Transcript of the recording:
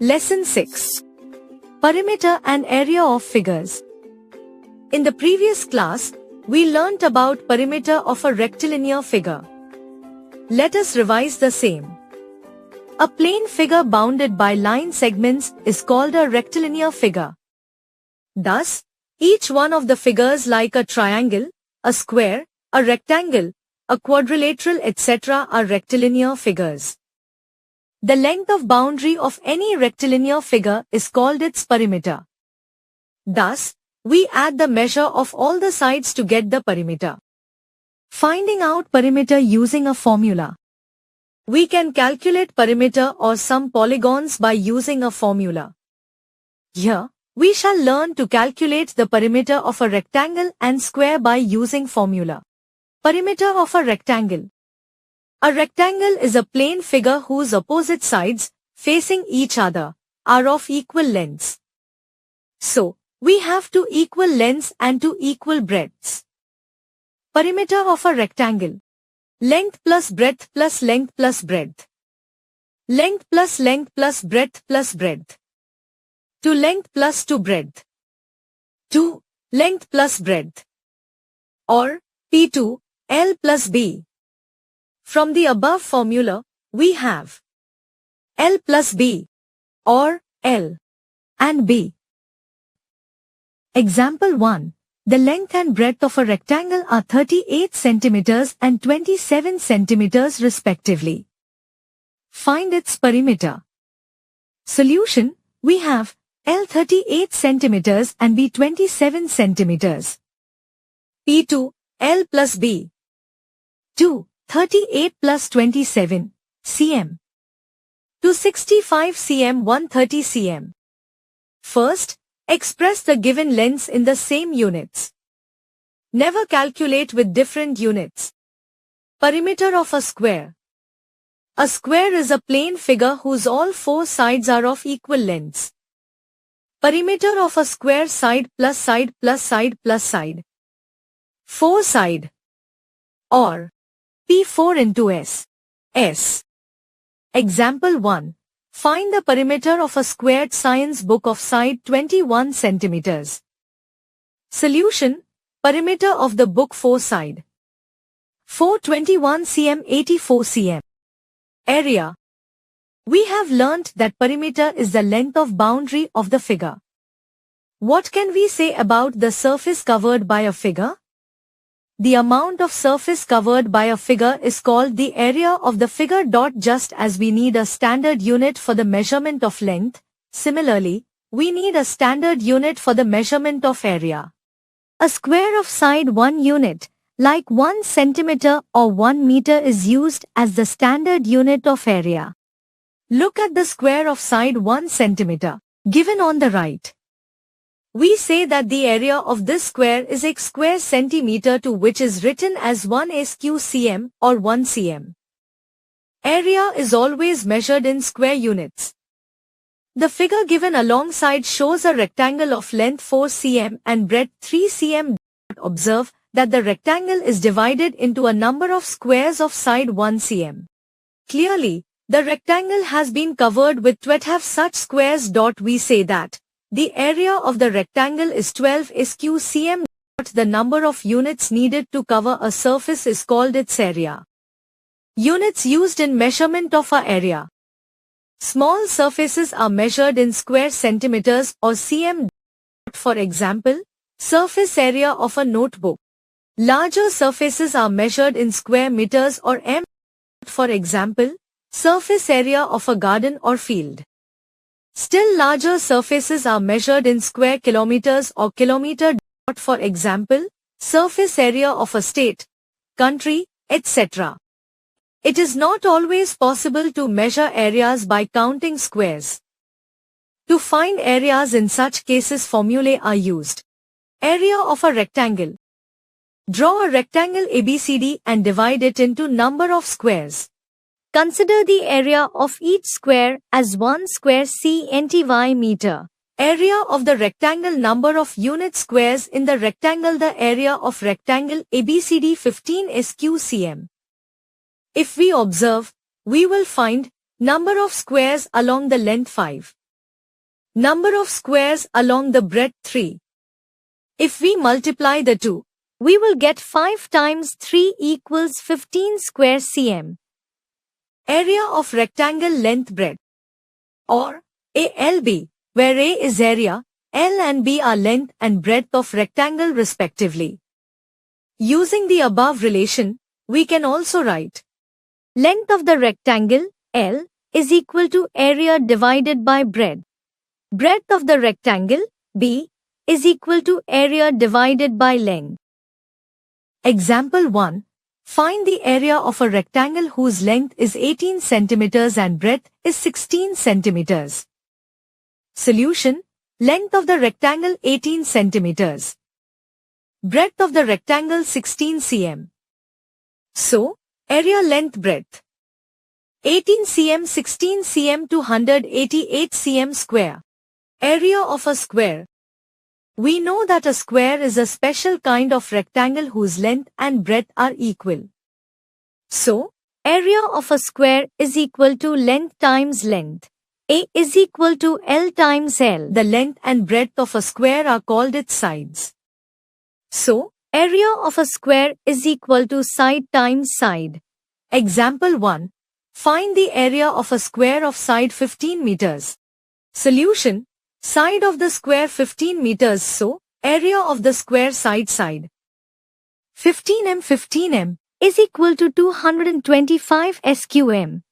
Lesson 6. Perimeter and area of figures. In the previous class, we learnt about perimeter of a rectilinear figure. Let us revise the same. A plane figure bounded by line segments is called a rectilinear figure. Thus, each one of the figures like a triangle, a square, a rectangle, a quadrilateral etc. are rectilinear figures. The length of boundary of any rectilinear figure is called its perimeter. Thus, we add the measure of all the sides to get the perimeter. Finding out perimeter using a formula. We can calculate perimeter or some polygons by using a formula. Here, we shall learn to calculate the perimeter of a rectangle and square by using formula. Perimeter of a rectangle. A rectangle is a plane figure whose opposite sides, facing each other, are of equal lengths. So, we have two equal lengths and two equal breadths. Perimeter of a rectangle. Length plus breadth plus length plus breadth. Length plus breadth plus breadth. To length plus to breadth. To length plus breadth. Or P2, L plus B. From the above formula, we have L plus B, or L and B. Example 1. The length and breadth of a rectangle are 38 centimeters and 27 centimeters respectively. Find its perimeter. Solution. We have L 38 centimeters and B 27 centimeters. P2, L plus B. 2. 38 plus 27 cm. 265 cm 130 cm. First, express the given lengths in the same units. Never calculate with different units. Perimeter of a square. A square is a plane figure whose all four sides are of equal lengths. Perimeter of a square side plus side plus side plus side. 4 side. Or P4 into S. S. Example 1. Find the perimeter of a squared science book of side 21 centimeters. Solution. Perimeter of the book 4 side. 421 cm 84 cm. Area. We have learnt that perimeter is the length of boundary of the figure. What can we say about the surface covered by a figure? The amount of surface covered by a figure is called the area of the figure. Just as we need a standard unit for the measurement of length, similarly, we need a standard unit for the measurement of area. A square of side 1 unit, like 1 centimeter or 1 meter, is used as the standard unit of area. Look at the square of side 1 centimeter, given on the right. We say that the area of this square is x square centimeter, to which is written as 1 sq cm or 1 cm. Area is always measured in square units. The figure given alongside shows a rectangle of length 4 cm and breadth 3 cm. Observe that the rectangle is divided into a number of squares of side 1 cm. Clearly, the rectangle has been covered with 12 such squares. We say that the area of the rectangle is 12 sq cm. The number of units needed to cover a surface is called its area. Units used in measurement of a area. Small surfaces are measured in square centimeters or cm. For example, surface area of a notebook. Larger surfaces are measured in square meters or m. For example, surface area of a garden or field. Still larger surfaces are measured in square kilometers or kilometer. For example, surface area of a state, country, etc. It is not always possible to measure areas by counting squares. To find areas in such cases, formulae are used. Area of a rectangle. Draw a rectangle ABCD and divide it into number of squares. Consider the area of each square as 1 square cm meter. Area of the rectangle. Number of unit squares in the rectangle. The area of rectangle ABCD 15 sq cm. If we observe, we will find number of squares along the length 5. Number of squares along the breadth 3. If we multiply the two, we will get 5 times 3 equals 15 square cm. Area of rectangle length breadth, or ALB, where A is area, L and B are length and breadth of rectangle respectively. Using the above relation, we can also write length of the rectangle, L, is equal to area divided by breadth. Breadth of the rectangle, B, is equal to area divided by length. Example 1. Find the area of a rectangle whose length is 18 cm and breadth is 16 cm. Solution. Length of the rectangle 18 cm. Breadth of the rectangle 16 cm. So, area length breadth. 18 cm 16 cm 288 cm square. Area of a square. We know that a square is a special kind of rectangle whose length and breadth are equal. So, area of a square is equal to length times length. A is equal to L times L. The length and breadth of a square are called its sides. So, area of a square is equal to side times side. Example 1. Find the area of a square of side 15 meters. Solution. Side of the square 15 meters, so area of the square side. 15m is equal to 225 sqm.